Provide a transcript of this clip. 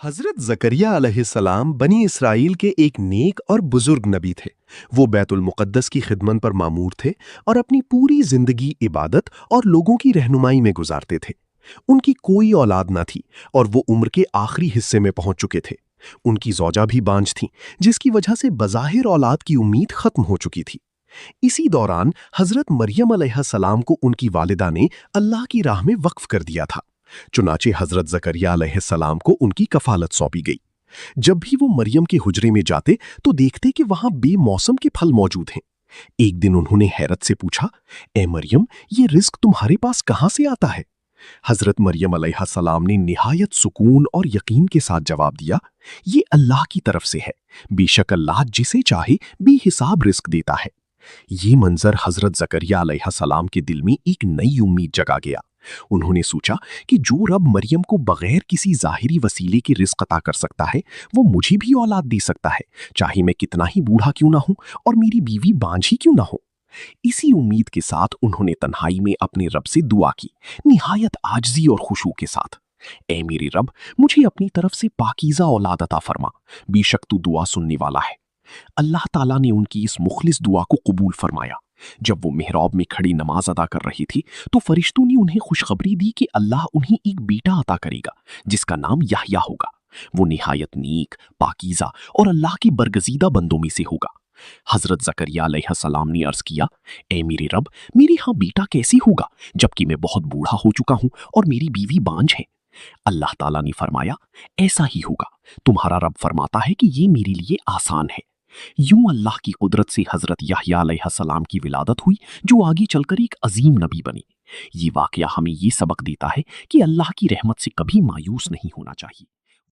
हजरत जकरिया अलैहिस्सलाम बनी इसराइल के एक नेक और बुजुर्ग नबी थे। वो बैतुल मुक़द्दस की खिदमत पर मामूर थे और अपनी पूरी जिंदगी इबादत और लोगों की रहनुमाई में गुजारते थे। उनकी कोई औलाद ना थी और वो उम्र के आखिरी हिस्से में पहुंच चुके थे। उनकी ज़ौजा भी बांझ थी, जिसकी वजह से बज़ाहिर औलाद की उम्मीद खत्म हो चुकी थी। इसी दौरान हजरत मरियम अलैहिस्सलाम को उनकी वालिदा ने अल्लाह की राह में वक्फ कर दिया था। चुनाचे हजरत जकरिया अलैहिस्सलाम को उनकी कफालत सौंपी गई। जब भी वो मरियम के हुजरे में जाते तो देखते कि वहां बेमौसम के फल मौजूद हैं। एक दिन उन्होंने हैरत से पूछा, ए मरियम, ये रिस्क तुम्हारे पास कहां से आता है? हजरत मरियम अलैहिस्सलाम ने निहायत सुकून और यकीन के साथ जवाब दिया, ये अल्लाह की तरफ से है। बेशक अल्लाह जिसे चाहे बेहिसाब रिस्क देता है। ये मंजर हजरत जकरिया अलैहिस्सलाम के दिल में एक नई उम्मीद जगा गया। उन्होंने सोचा कि जो रब मरियम को बगैर किसी जाहिरी वसीले के रिस्क अता कर सकता है, वो मुझे भी औलाद दे सकता है, चाहे मैं कितना ही बूढ़ा क्यों ना हूं और मेरी बीवी बांझ ही क्यों ना हो। इसी उम्मीद के साथ उन्होंने तन्हाई में अपने रब से दुआ की, निहायत आजजी और खुशू के साथ। ए मेरे रब, मुझे अपनी तरफ से पाकीज़ा औलाद अता फरमा, बेशक तू दुआ सुनने वाला है। अल्लाह ताला ने उनकी इस मुखलिस दुआ को कबूल फरमाया। जब वो मेहराब में खड़ी नमाज अदा कर रही थी तो फरिश्तों ने उन्हें खुशखबरी दी कि अल्लाह उन्हें एक बेटा अता करेगा जिसका नाम याह्या होगा। वो निहायत नेक, पाकीज़ा और अल्लाह के बरगजीदा बंदों में से होगा। हजरत जकरिया अलैहिस्सलाम ने अर्ज किया, ए मेरे रब, मेरे यहाँ बेटा कैसे होगा जबकि मैं बहुत बूढ़ा हो चुका हूँ और मेरी बीवी बांझ है? अल्लाह ताला ने फरमाया, ऐसा ही होगा। तुम्हारा रब फरमाता है कि ये मेरे लिए आसान है। यूं अल्लाह की कुदरत से हजरत याह्या अलैहिस्सलाम की विलादत हुई, जो आगे चलकर एक अजीम नबी बनी। ये वाकया हमें ये सबक देता है कि अल्लाह की रहमत से कभी मायूस नहीं होना चाहिए।